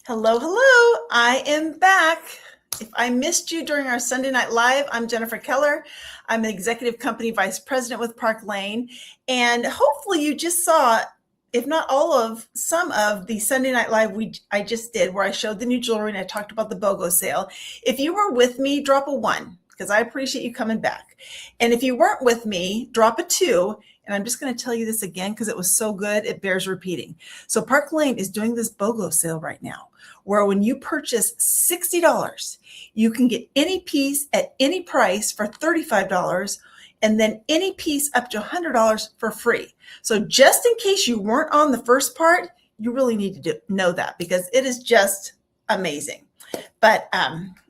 Hello, hello. I am back. If I missed you during our Sunday Night Live, I'm Jennifer Keller. I'm an executive company vice president with Park Lane. And hopefully you just saw, if not all of, some of the Sunday Night Live I just did where I showed the new jewelry and I talked about the BOGO sale. If you were with me, drop a one because I appreciate you coming back. And if you weren't with me, drop a two. And I'm just going to tell you this again because it was so good, it bears repeating. So Park Lane is doing this BOGO sale right now where when you purchase $60, you can get any piece at any price for $35 and then any piece up to $100 for free. So just in case you weren't on the first part, you really need to know that because it is just amazing. But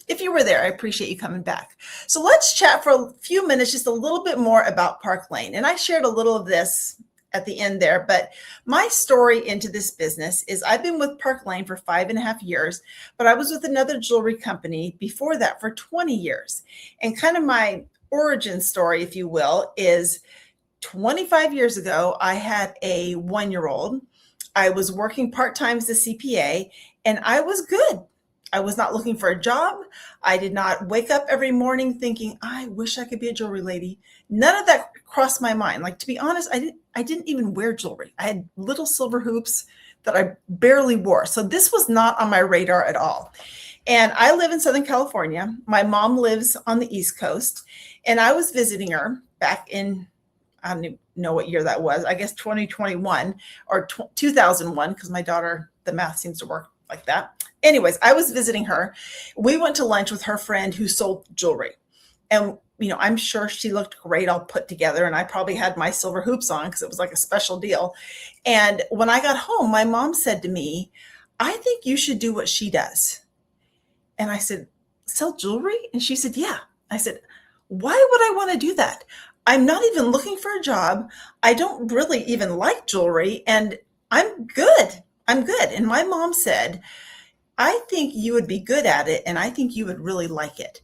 if you were there, I appreciate you coming back. So let's chat for a few minutes, just a little bit more about Park Lane. And I shared a little of this at the end there, but my story into this business is I've been with Park Lane for 5.5 years, but I was with another jewelry company before that for 20 years. And kind of my origin story, if you will, is 25 years ago, I had a 1-year-old. I was working part-time as a CPA and I was good. I was not looking for a job. I did not wake up every morning thinking, I wish I could be a jewelry lady. None of that crossed my mind. Like, to be honest, I didn't even wear jewelry. I had little silver hoops that I barely wore. So this was not on my radar at all. And I live in Southern California. My mom lives on the East Coast. And I was visiting her back in, I don't even know what year that was. I guess 2021 or 2001, because my daughter, the math seems to work like that. Anyways, I was visiting her. We went to lunch with her friend who sold jewelry. And, I'm sure she looked great all put together. And I probably had my silver hoops on because it was like a special deal. And when I got home, my mom said to me, I think you should do what she does. And I said, sell jewelry? And she said, yeah. I said, why would I want to do that? I'm not even looking for a job. I don't really even like jewelry. And I'm good. And my mom said, I think you would be good at it, and I think you would really like it.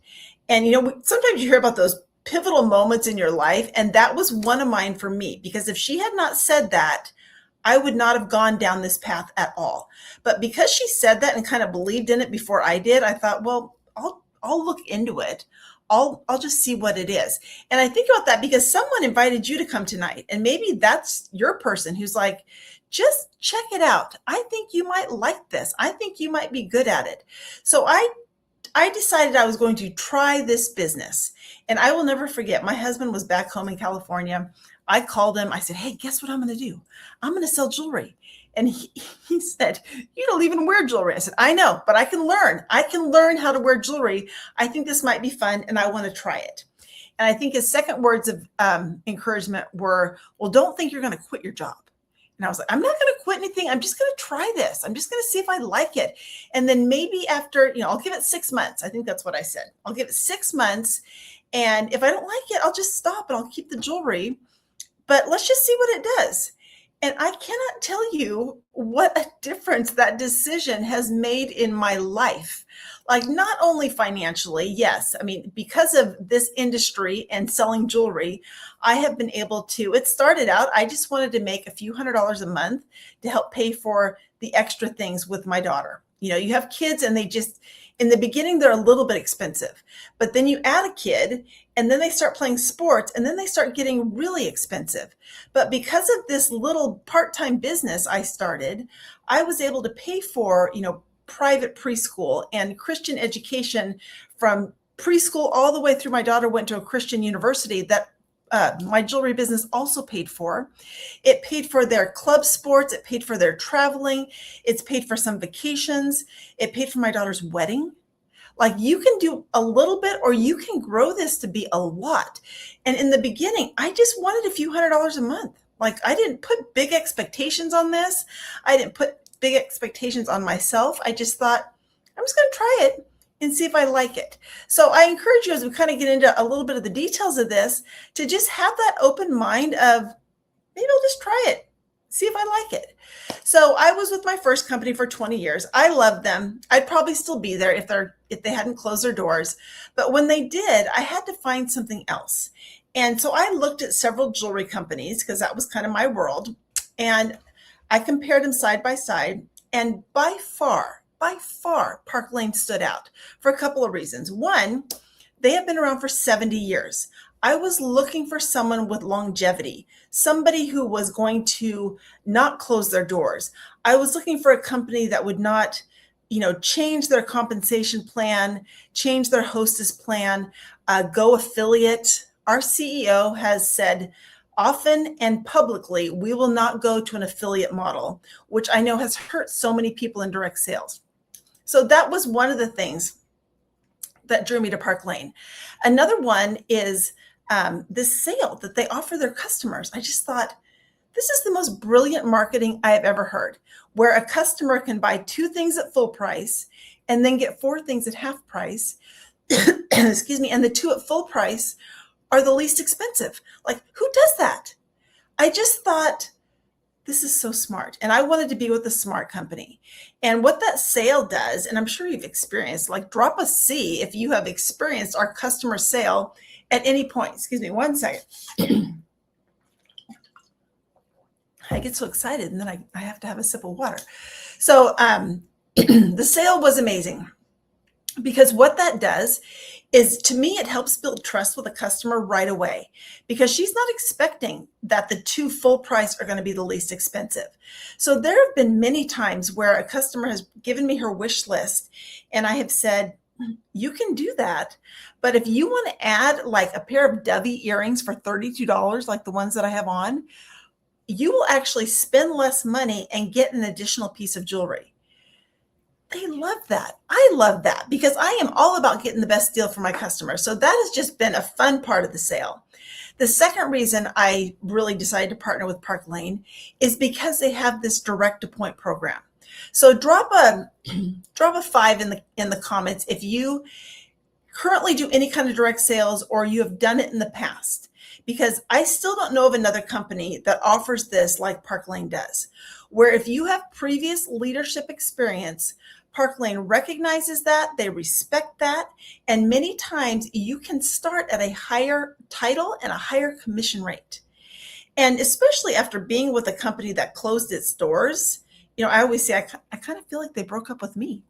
And, sometimes you hear about those pivotal moments in your life, and that was one of mine for me, because if she had not said that, I would not have gone down this path at all. But because she said that and kind of believed in it before I did, I thought, well, I'll look into it. I'll just see what it is. And I think about that because someone invited you to come tonight, and maybe that's your person who's like, just check it out. I think you might like this. I think you might be good at it. So I decided I was going to try this business. And I will never forget, my husband was back home in California. I called him. I said, hey, guess what I'm going to do? I'm going to sell jewelry. And he said, you don't even wear jewelry. I said, I know, but I can learn. I can learn how to wear jewelry. I think this might be fun and I want to try it. And I think his second words of encouragement were, well, don't think you're going to quit your job. And I was like, I'm not going to quit anything. I'm just going to try this. I'm just going to see if I like it. And then maybe after, I'll give it 6 months. I think that's what I said. I'll give it 6 months. And if I don't like it, I'll just stop and I'll keep the jewelry. But let's just see what it does. And I cannot tell you what a difference that decision has made in my life. Like, not only financially, yes. I mean, because of this industry and selling jewelry, I have been able to, it started out, I just wanted to make a few $100s a month to help pay for the extra things with my daughter. You have kids and they just, in the beginning, they're a little bit expensive, but then you add a kid and then they start playing sports and then they start getting really expensive. But because of this little part-time business I started, I was able to pay for, private preschool and Christian education from preschool all the way through. My daughter went to a Christian university that my jewelry business also paid for. It paid for their club sports. It paid for their traveling. It's paid for some vacations. It paid for my daughter's wedding. Like, you can do a little bit or you can grow this to be a lot. And in the beginning, I just wanted a few $100s a month. Like, I didn't put big expectations on this. I didn't put big expectations on myself. I just thought, I'm just going to try it and see if I like it. So I encourage you, as we kind of get into a little bit of the details of this, to just have that open mind of, maybe I'll just try it, see if I like it. So I was with my first company for 20 years. I loved them. I'd probably still be there if they hadn't closed their doors. But when they did, I had to find something else. And so I looked at several jewelry companies because that was kind of my world. And I compared them side by side. And by far, by far, Park Lane stood out for a couple of reasons. One, they have been around for 70 years. I was looking for someone with longevity, somebody who was going to not close their doors. I was looking for a company that would not, change their compensation plan, change their hostess plan, go affiliate. Our CEO has said often and publicly, we will not go to an affiliate model, which I know has hurt so many people in direct sales. So that was one of the things that drew me to Park Lane. Another one is this sale that they offer their customers. I just thought, this is the most brilliant marketing I have ever heard, where a customer can buy 2 things at full price and then get 4 things at half price. Excuse me. And the 2 at full price are the least expensive. Like, who does that? I just thought, this is so smart. And I wanted to be with a smart company. And what that sale does, and I'm sure you've experienced, like, drop a C if you have experienced our customer sale at any point. Excuse me, one second. I get so excited and then I have to have a sip of water. So the sale was amazing, because what that does is, to me, it helps build trust with a customer right away, because she's not expecting that the 2 full price are going to be the least expensive. So there have been many times where a customer has given me her wish list and I have said, you can do that, but if you want to add like a pair of dovey earrings for $32, like the ones that I have on, you will actually spend less money and get an additional piece of jewelry. They love that. I love that, because I am all about getting the best deal for my customers. So that has just been a fun part of the sale. The second reason I really decided to partner with Park Lane is because they have this direct to point program. So drop a 5 in the comments if you currently do any kind of direct sales or you have done it in the past, because I still don't know of another company that offers this like Park Lane does, where if you have previous leadership experience, Park Lane recognizes that, they respect that, and many times you can start at a higher title and a higher commission rate. And especially after being with a company that closed its doors, I always say I kind of feel like they broke up with me.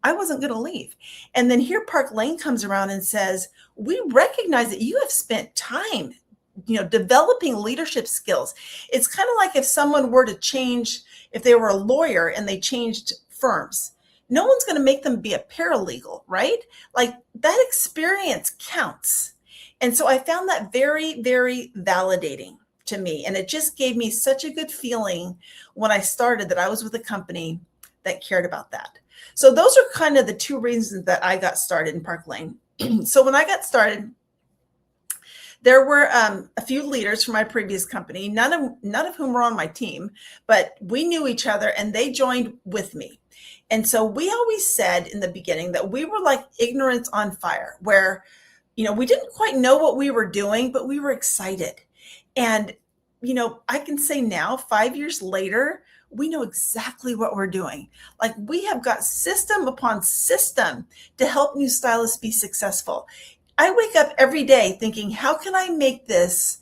I wasn't going to leave. And then here Park Lane comes around and says, we recognize that you have spent time, developing leadership skills. It's kind of like if someone were to change, if they were a lawyer and they changed firms, no one's going to make them be a paralegal, right? Like, that experience counts. And so I found that very, very validating to me. And it just gave me such a good feeling when I started that I was with a company that cared about that. So those are kind of the 2 reasons that I got started in Park Lane. So when I got started, there were a few leaders from my previous company, none of whom were on my team, but we knew each other and they joined with me. And so we always said in the beginning that we were like ignorance on fire, where, we didn't quite know what we were doing, but we were excited. And, I can say now, 5 years later, we know exactly what we're doing. Like, we have got system upon system to help new stylists be successful. I wake up every day thinking, how can I make this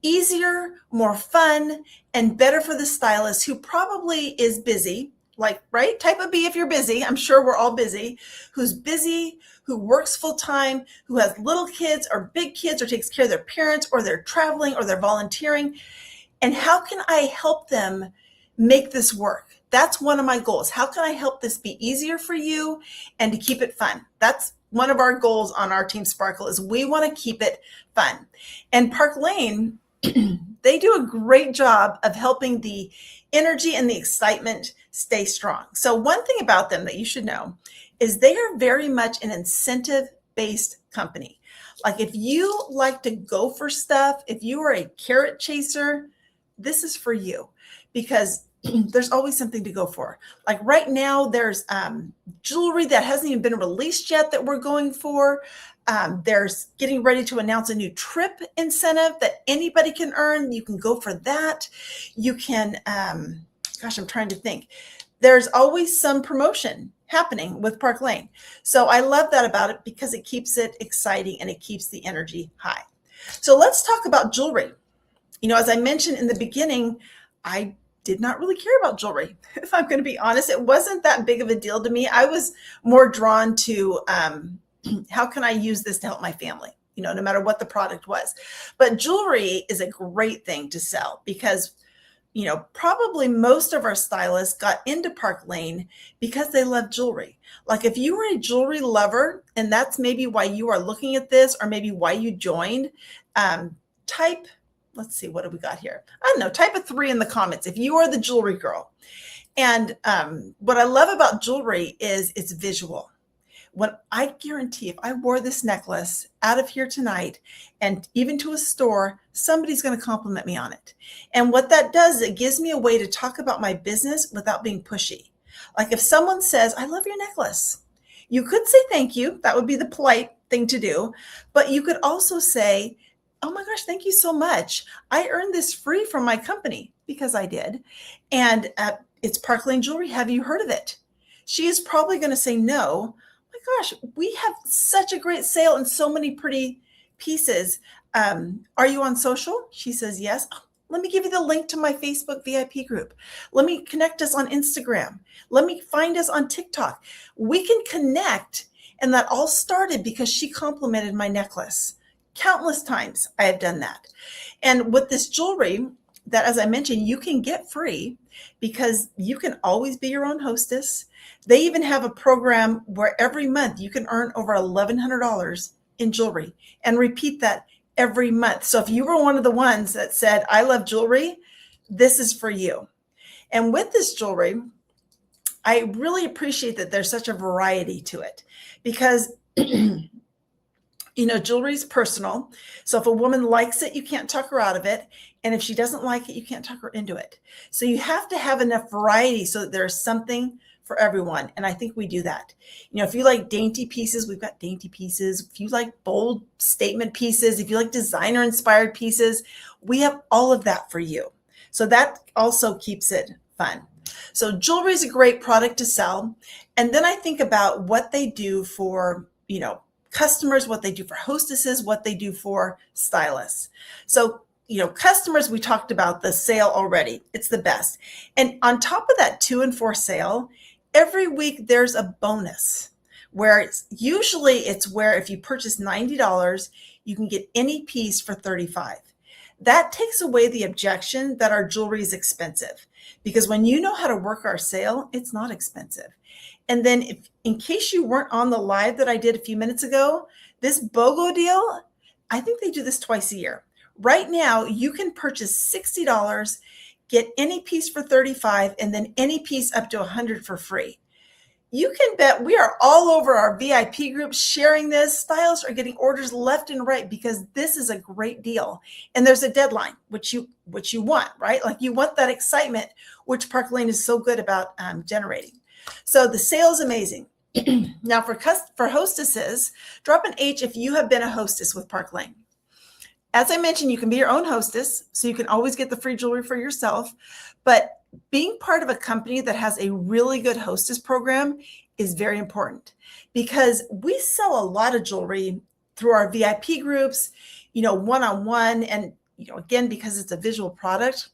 easier, more fun, and better for the stylist who probably is busy, like, right? Type a B if you're busy. I'm sure we're all busy. Who's busy, who works full time, who has little kids or big kids, or takes care of their parents, or they're traveling, or they're volunteering. And how can I help them make this work? That's one of my goals. How can I help this be easier for you and to keep it fun? That's one of our goals on our Team Sparkle, is we want to keep it fun. And Park Lane, they do a great job of helping the energy and the excitement stay strong. So one thing about them that you should know is they are very much an incentive-based company. Like, if you like to go for stuff, if you are a carrot chaser, this is for you, because there's always something to go for. Like right now, there's jewelry that hasn't even been released yet that we're going for. There's getting ready to announce a new trip incentive that anybody can earn. You can go for that. You can, gosh, I'm trying to think. There's always some promotion happening with Park Lane. So I love that about it, because it keeps it exciting and it keeps the energy high. So let's talk about jewelry. As I mentioned in the beginning, I did not really care about jewelry. If I'm going to be honest, it wasn't that big of a deal to me. I was more drawn to how can I use this to help my family, no matter what the product was. But jewelry is a great thing to sell because probably most of our stylists got into Park Lane because they love jewelry. Like if you were a jewelry lover, and that's maybe why you are looking at this, or maybe why you joined, type, let's see, what do we got here? I don't know, type a 3 in the comments if you are the jewelry girl. And what I love about jewelry is it's visual. I guarantee if I wore this necklace out of here tonight and even to a store, somebody's going to compliment me on it. And what that does, it gives me a way to talk about my business without being pushy. Like if someone says, I love your necklace, you could say thank you. That would be the polite thing to do. But you could also say, oh my gosh, thank you so much. I earned this free from my company because I did. And it's Park Lane Jewelry. Have you heard of it? She is probably going to say no. Gosh, we have such a great sale and so many pretty pieces. Are you on social? She says, yes. Oh, let me give you the link to my Facebook VIP group. Let me connect us on Instagram. Let me find us on TikTok. We can connect. And that all started because she complimented my necklace. Countless times I have done that. And with this jewelry that, as I mentioned, you can get free because you can always be your own hostess. They even have a program where every month you can earn over $1,100 in jewelry and repeat that every month. So if you were one of the ones that said, I love jewelry, this is for you. And with this jewelry, I really appreciate that there's such a variety to it because jewelry is personal. So if a woman likes it, you can't talk her out of it. And if she doesn't like it, you can't talk her into it. So you have to have enough variety so that there's something for everyone. And I think we do that. If you like dainty pieces, we've got dainty pieces. If you like bold statement pieces, if you like designer inspired pieces, we have all of that for you. So that also keeps it fun. So jewelry is a great product to sell. And then I think about what they do for, customers, what they do for hostesses, what they do for stylists. So, customers, we talked about the sale already. It's the best. And on top of that 2 and 4 sale, every week there's a bonus where it's where if you purchase $90, you can get any piece for $35. That takes away the objection that our jewelry is expensive because when you know how to work our sale, it's not expensive. And then in case you weren't on the live that I did a few minutes ago, this BOGO deal, I think they do this twice a year. Right now, you can purchase $60, get any piece for $35, and then any piece up to $100 for free. You can bet we are all over our VIP group sharing this. Stylists are getting orders left and right because this is a great deal. And there's a deadline, which you want, right? Like you want that excitement, which Park Lane is so good about generating. So the sale is amazing. Now for hostesses, drop an H if you have been a hostess with Park Lane. As I mentioned, you can be your own hostess, so you can always get the free jewelry for yourself. But being part of a company that has a really good hostess program is very important because we sell a lot of jewelry through our VIP groups, one-on-one. And, again, because it's a visual product,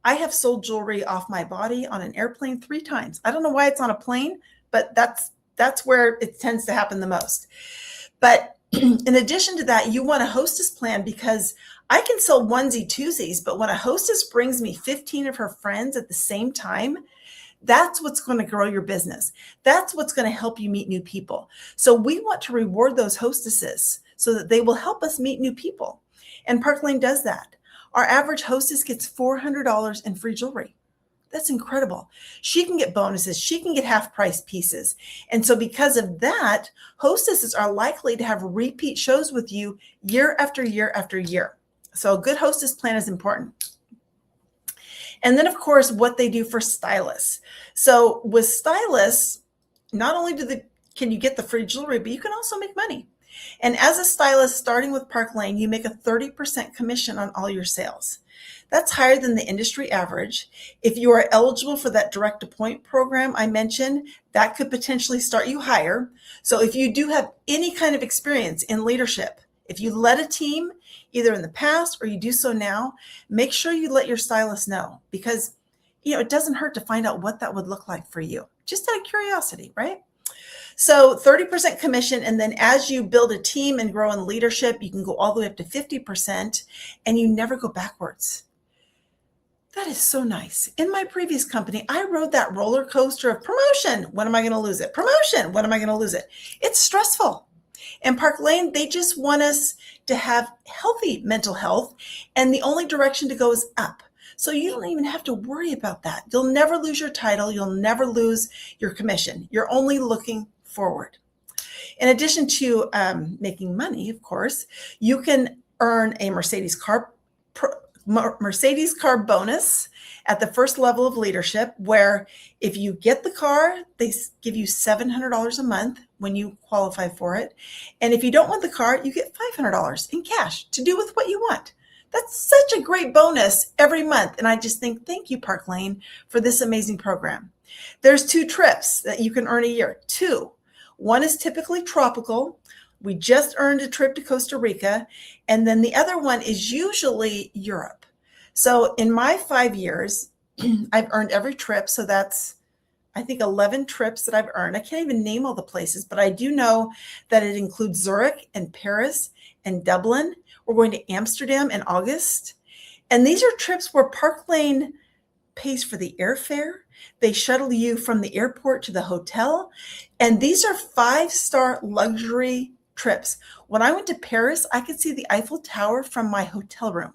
I have sold jewelry off my body on an airplane 3 times. I don't know why it's on a plane, but that's where it tends to happen the most. But in addition to that, you want a hostess plan because I can sell onesie twosies, but when a hostess brings me 15 of her friends at the same time, that's what's going to grow your business. That's what's going to help you meet new people. So we want to reward those hostesses so that they will help us meet new people. And Park Lane does that. Our average hostess gets $400 in free jewelry. That's incredible. She can get bonuses. She can get half price pieces. And so because of that, hostesses are likely to have repeat shows with you year after year after year. So a good hostess plan is important. And then, of course, what they do for stylists. So with stylists, not only can you get the free jewelry, but you can also make money. And as a stylist, starting with Park Lane, you make a 30% commission on all your sales. That's higher than the industry average. If you are eligible for that direct to point program I mentioned, that could potentially start you higher. So if you do have any kind of experience in leadership, if you led a team either in the past or you do so now, make sure you let your stylist know because it doesn't hurt to find out what that would look like for you, just out of curiosity, right? So 30% commission. And then as you build a team and grow in leadership, you can go all the way up to 50% and you never go backwards. That is so nice. In my previous company, I rode that roller coaster of promotion. When am I going to lose it? Promotion. When am I going to lose it? It's stressful. And Park Lane, they just want us to have healthy mental health. And the only direction to go is up. So you don't even have to worry about that. You'll never lose your title. You'll never lose your commission. You're only looking forward. In addition to making money, of course, you can earn a Mercedes car bonus at the first level of leadership, where if you get the car, they give you $700 a month when you qualify for it. And if you don't want the car, you get $500 in cash to do with what you want. That's such a great bonus every month. And I just think, thank you, Park Lane, for this amazing program. There's 2 trips that you can earn a year. 2. One is typically tropical. We just earned a trip to Costa Rica. And then the other one is usually Europe. So in my 5 years, I've earned every trip. So that's, I think, 11 trips that I've earned. I can't even name all the places, but I do know that it includes Zurich and Paris and Dublin. We're going to Amsterdam in August. And these are trips where Park Lane pays for the airfare. They shuttle you from the airport to the hotel. And these are 5-star luxury trips. When I went to Paris, I could see the Eiffel Tower from my hotel room.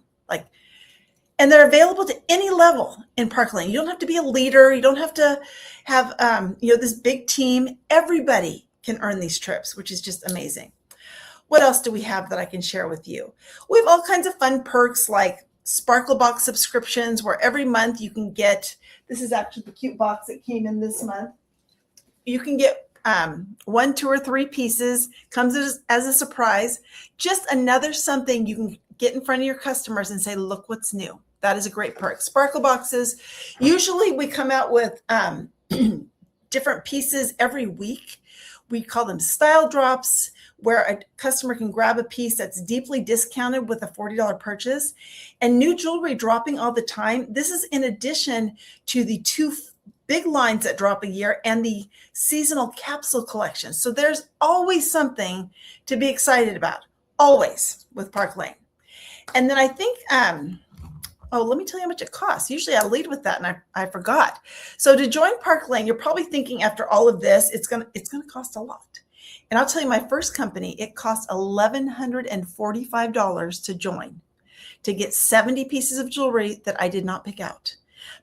And they're available to any level in Park Lane. You don't have to be a leader. You don't have to have, this big team. Everybody can earn these trips, which is just amazing. What else do we have that I can share with you? We have all kinds of fun perks like Sparkle Box subscriptions, where every month you can get, this is actually the cute box that came in this month. You can get 1, 2, or 3 pieces, comes as a surprise. Just another something you can get in front of your customers and say, look what's new. That is a great perk. Sparkle boxes. Usually we come out with different pieces every week. We call them style drops, where a customer can grab a piece that's deeply discounted with a $40 purchase, and new jewelry dropping all the time. This is in addition to the 2 big lines that drop a year and the seasonal capsule collection. So there's always something to be excited about, always, with Park Lane. And then I think, let me tell you how much it costs. Usually I lead with that and I forgot. So to join Park Lane, you're probably thinking after all of this, it's gonna cost a lot. And I'll tell you, my first company, it cost $1,145 to join, to get 70 pieces of jewelry that I did not pick out.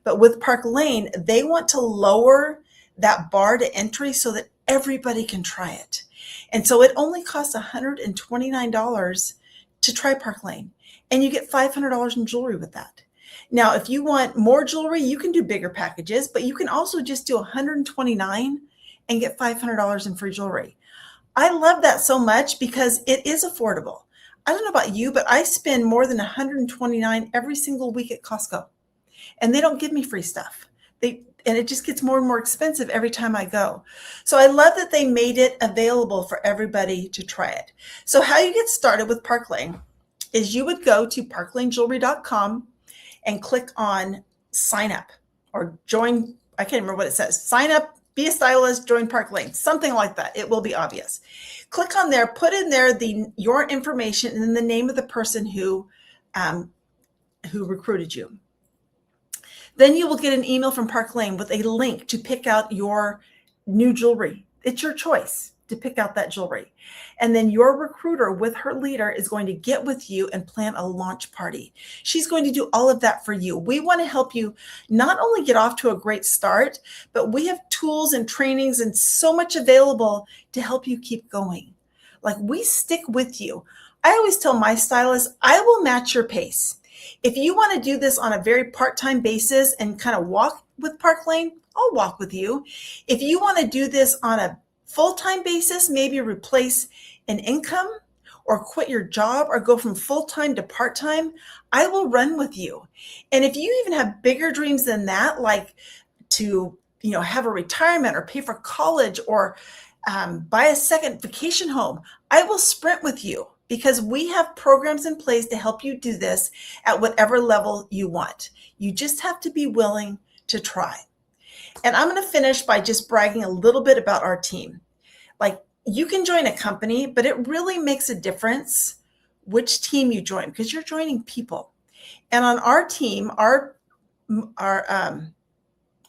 But with Park Lane, they want to lower that bar to entry so that everybody can try it. And so it only costs $129 to try Park Lane. And you get $500 in jewelry with that. Now, if you want more jewelry, you can do bigger packages, but you can also just do $129 and get $500 in free jewelry. I love that so much because it is affordable. I don't know about you, but I spend more than $129 every single week at Costco, and they don't give me free stuff. And it just gets more and more expensive every time I go. So I love that they made it available for everybody to try it. So how you get started with Park Lane is you would go to parklanejewelry.com and click on sign up or join. I can't remember what it says. Sign up, be a stylist, join Park Lane, something like that. It will be obvious. Click on there, put in there your information and then the name of the person who recruited you. Then you will get an email from Park Lane with a link to pick out your new jewelry. It's your choice to pick out that jewelry. And then your recruiter with her leader is going to get with you and plan a launch party. She's going to do all of that for you. We want to help you not only get off to a great start, but we have tools and trainings and so much available to help you keep going. Like, we stick with you. I always tell my stylists, I will match your pace. If you want to do this on a very part-time basis and kind of walk with Park Lane, I'll walk with you. If you want to do this on a full-time basis, maybe replace an income or quit your job or go from full-time to part-time, I will run with you. And if you even have bigger dreams than that, like to have a retirement or pay for college or buy a second vacation home, I will sprint with you because we have programs in place to help you do this at whatever level you want. You just have to be willing to try. And I'm going to finish by just bragging a little bit about our team. Like, you can join a company, but it really makes a difference which team you join, because you're joining people. And on our team, our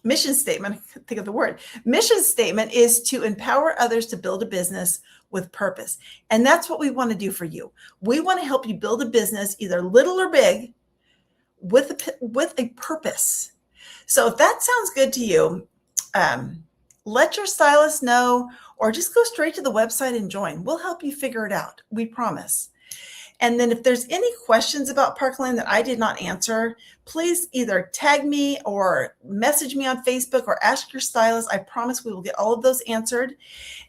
mission statement, I can't think of the word, mission statement is to empower others to build a business with purpose. And that's what we want to do for you. We want to help you build a business, either little or big, with a purpose. So if that sounds good to you, let your stylist know, or just go straight to the website and join. We'll help you figure it out. We promise. And then if there's any questions about Park Lane that I did not answer, please either tag me or message me on Facebook or ask your stylist. I promise we will get all of those answered.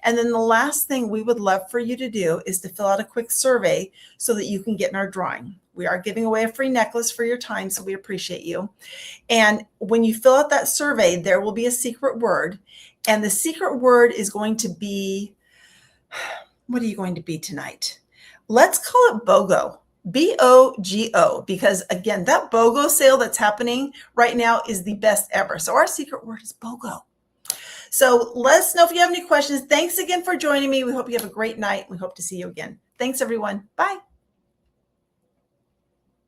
And then the last thing we would love for you to do is to fill out a quick survey so that you can get in our drawing. We are giving away a free necklace for your time, so we appreciate you. And when you fill out that survey, there will be a secret word. And the secret word is going to be, what are you going to be tonight? Let's call it BOGO, BOGO, because again, that BOGO sale that's happening right now is the best ever. So our secret word is BOGO. So let us know if you have any questions. Thanks again for joining me. We hope you have a great night. We hope to see you again. Thanks, everyone. Bye.